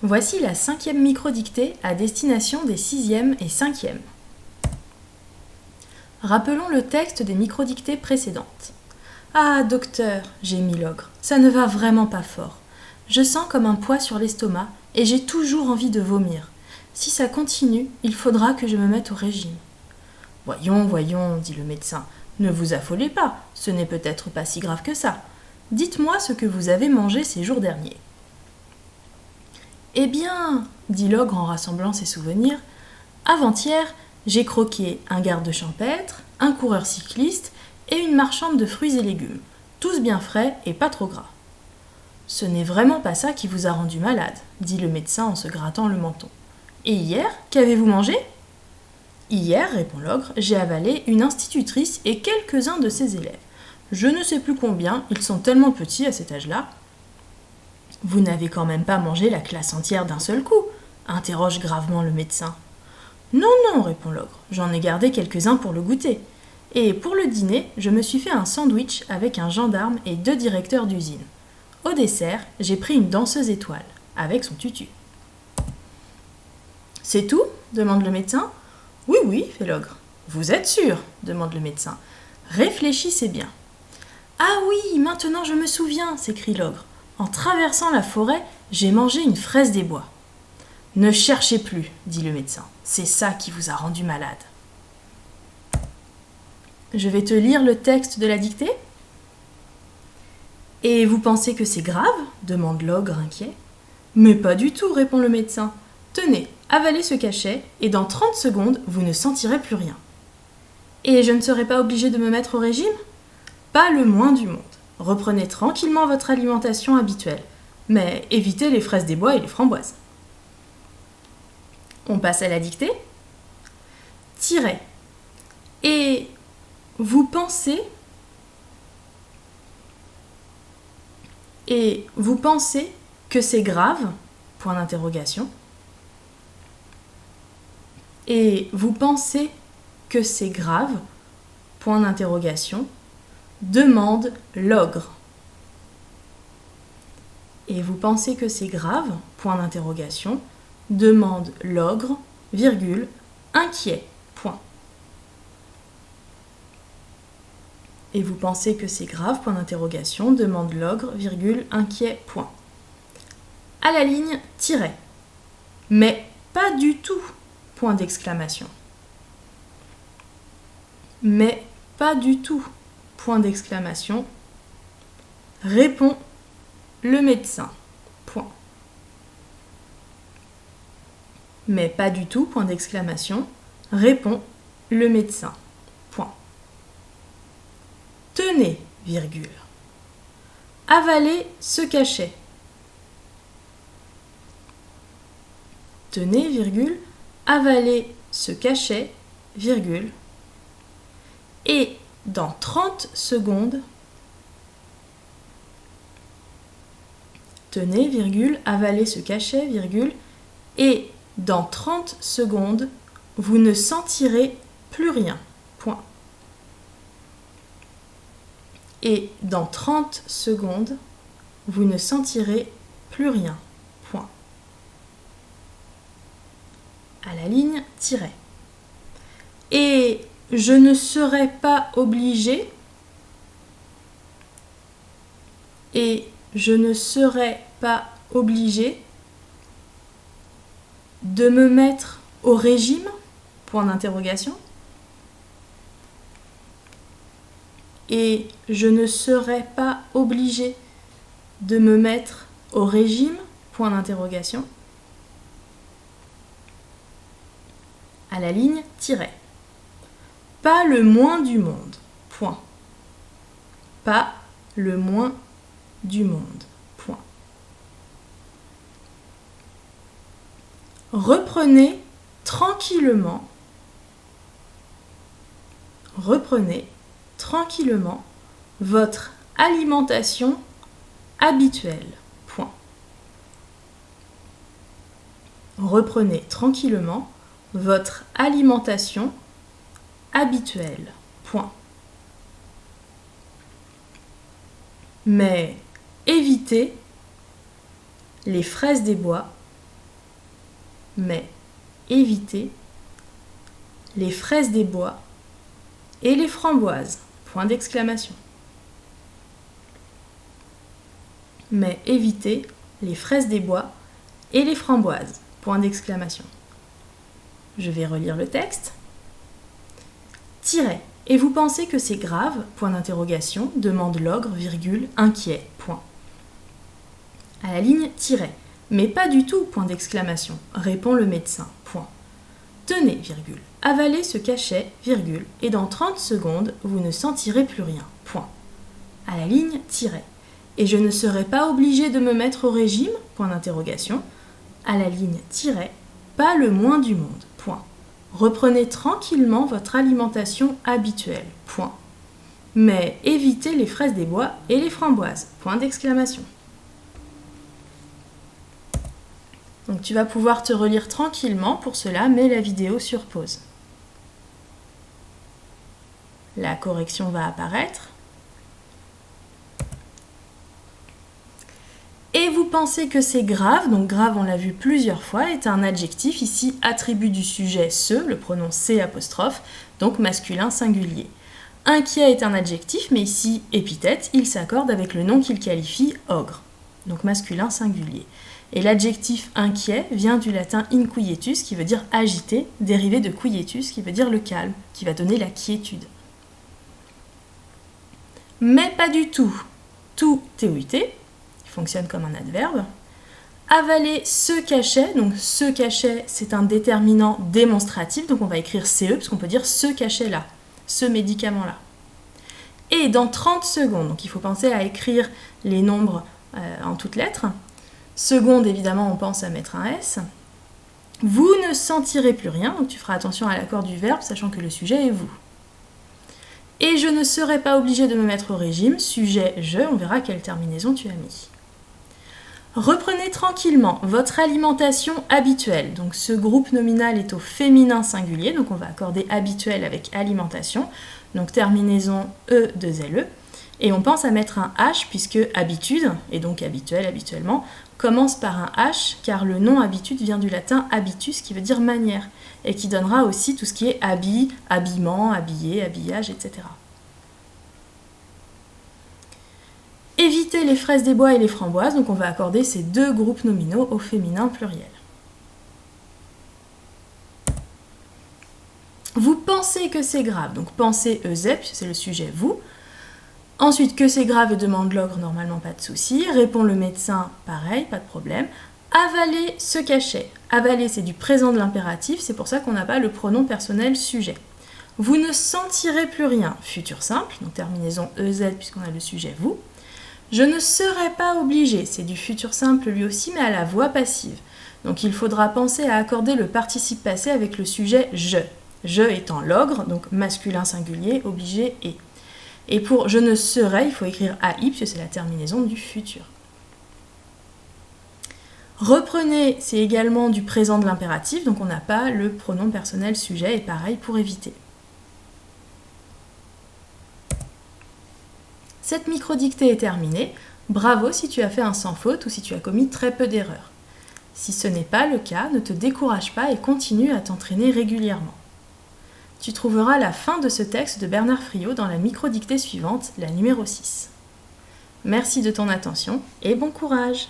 Voici la 5e microdictée à destination des 6e et 5e. Rappelons le texte des microdictées précédentes. « Ah, docteur, gémit l'ogre, ça ne va vraiment pas fort. Je sens comme un poids sur l'estomac et j'ai toujours envie de vomir. Si ça continue, il faudra que je me mette au régime. »« Voyons, voyons, dit le médecin, ne vous affolez pas, ce n'est peut-être pas si grave que ça. Dites-moi ce que vous avez mangé ces jours derniers. » « Eh bien, dit l'ogre en rassemblant ses souvenirs, avant-hier, j'ai croqué un garde champêtre, un coureur cycliste et une marchande de fruits et légumes, tous bien frais et pas trop gras. »« Ce n'est vraiment pas ça qui vous a rendu malade, dit le médecin en se grattant le menton. Et hier, qu'avez-vous mangé ? » ?»« Hier, répond l'ogre, j'ai avalé une institutrice et quelques-uns de ses élèves. Je ne sais plus combien, ils sont tellement petits à cet âge-là. » « Vous n'avez quand même pas mangé la classe entière d'un seul coup ?» interroge gravement le médecin. « Non, non, répond l'ogre, j'en ai gardé quelques-uns pour le goûter. Et pour le dîner, je me suis fait un sandwich avec un gendarme et 2 directeurs d'usine. Au dessert, j'ai pris une danseuse étoile, avec son tutu. »« C'est tout ? demande le médecin. »« Oui, oui, fait l'ogre. »« Vous êtes sûr ? demande le médecin. »« Réfléchissez bien. »« Ah oui, maintenant je me souviens, s'écrie l'ogre. En traversant la forêt, j'ai mangé une fraise des bois. »« Ne cherchez plus, dit le médecin. C'est ça qui vous a rendu malade. » Je vais te lire le texte de la dictée. « Et vous pensez que c'est grave ? demande l'ogre inquiet. « Mais pas du tout, répond le médecin. Tenez, avalez ce cachet et dans 30 secondes, vous ne sentirez plus rien. »« Et je ne serai pas obligée de me mettre au régime ? » ?»« Pas le moins du monde. Reprenez tranquillement votre alimentation habituelle, mais évitez les fraises des bois et les framboises. » On passe à la dictée. Tiret. Et vous pensez que c'est grave ? Point d'interrogation. Et vous pensez que c'est grave ? Point d'interrogation. Demande l'ogre. Et vous pensez que c'est grave ? Point d'interrogation. Demande l'ogre, virgule, inquiet. Point. Et vous pensez que c'est grave ? Point d'interrogation. Demande l'ogre, virgule, inquiet. Point. À la ligne, tiret. Mais pas du tout. Point d'exclamation. Mais pas du tout. Point d'exclamation. Répond le médecin. Point. Mais pas du tout. Point d'exclamation. Répond le médecin. Point. Tenez, virgule. Avalez ce cachet. Tenez, virgule. Avalez ce cachet, virgule. Et dans 30 secondes, tenez, virgule, avalez ce cachet, virgule, et dans 30 secondes, vous ne sentirez plus rien. Point. Et dans 30 secondes, vous ne sentirez plus rien. Point. À la ligne, tiret. Et je ne serai pas obligée. Et je ne serai pas obligée de me mettre au régime ? Point d'interrogation. Et je ne serai pas obligée de me mettre au régime ? Point d'interrogation. À la ligne, tiret. Pas le moins du monde. Point. Pas le moins du monde. Point. Reprenez tranquillement votre alimentation habituelle. Point. Reprenez tranquillement votre alimentation habituelle. Point. Mais évitez les fraises des bois mais évitez les fraises des bois et les framboises. Point d'exclamation. Mais évitez les fraises des bois et les framboises. Point d'exclamation. Je vais relire le texte. Tiret. Et vous pensez que c'est grave? Point d'interrogation. Demande l'ogre, virgule, inquiet. Point. À la ligne tiret. Mais pas du tout, point d'exclamation, répond le médecin. Point. Tenez, virgule, avalez ce cachet, virgule, et dans 30 secondes, vous ne sentirez plus rien. Point. À la ligne tiret. Et je ne serai pas obligé de me mettre au régime? Point d'interrogation. À la ligne tiret. Pas le moins du monde. Point. Reprenez tranquillement votre alimentation habituelle. Point. Mais évitez les fraises des bois et les framboises. Point d'exclamation. Donc tu vas pouvoir te relire tranquillement, pour cela, mets la vidéo sur pause. La correction va apparaître. Et vous pensez que c'est grave, donc grave on l'a vu plusieurs fois, est un adjectif, ici attribut du sujet ce, le pronom c apostrophe, donc masculin singulier. Inquiet est un adjectif, mais ici épithète, il s'accorde avec le nom qu'il qualifie, ogre, donc masculin singulier. Et l'adjectif inquiet vient du latin inquietus, qui veut dire agité, dérivé de quietus, qui veut dire le calme, qui va donner la quiétude. Mais pas du tout. Tout, TOUT, fonctionne comme un adverbe. Avaler ce cachet, donc ce cachet c'est un déterminant démonstratif, donc on va écrire CE, parce qu'on peut dire ce cachet-là, ce médicament-là. Et dans 30 secondes, donc il faut penser à écrire les nombres en toutes lettres. Seconde, évidemment, on pense à mettre un S. Vous ne sentirez plus rien, donc tu feras attention à l'accord du verbe, sachant que le sujet est vous. Et je ne serai pas obligé de me mettre au régime, sujet je, on verra quelle terminaison tu as mis. Reprenez tranquillement votre alimentation habituelle. Donc ce groupe nominal est au féminin singulier, donc on va accorder habituel avec alimentation. Donc terminaison E2LE. Et on pense à mettre un H puisque habitude, et donc habituel, habituellement, commence par un H car le nom habitude vient du latin habitus qui veut dire manière et qui donnera aussi tout ce qui est habit, habillement, habillé, habillage, etc. Évitez les fraises des bois et les framboises, donc on va accorder ces deux groupes nominaux au féminin pluriel. Vous pensez que c'est grave, donc pensez EZ, puisque c'est le sujet vous. Ensuite, que c'est grave et demande l'ogre, normalement pas de souci. Répond le médecin, pareil, pas de problème. Avaler ce cachet. Avaler, c'est du présent de l'impératif, c'est pour ça qu'on n'a pas le pronom personnel sujet. Vous ne sentirez plus rien, futur simple, donc terminaison EZ puisqu'on a le sujet vous. Je ne serai pas obligé, c'est du futur simple lui aussi, mais à la voix passive. Donc il faudra penser à accorder le participe passé avec le sujet je. Je étant l'ogre, donc masculin singulier, obligé et. Et pour je ne serai, il faut écrire AI, puisque c'est la terminaison du futur. Reprenez, c'est également du présent de l'impératif, donc on n'a pas le pronom personnel sujet, et pareil pour éviter. Cette microdictée est terminée. Bravo si tu as fait un sans faute ou si tu as commis très peu d'erreurs. Si ce n'est pas le cas, ne te décourage pas et continue à t'entraîner régulièrement. Tu trouveras la fin de ce texte de Bernard Friot dans la microdictée suivante, la numéro 6. Merci de ton attention et bon courage!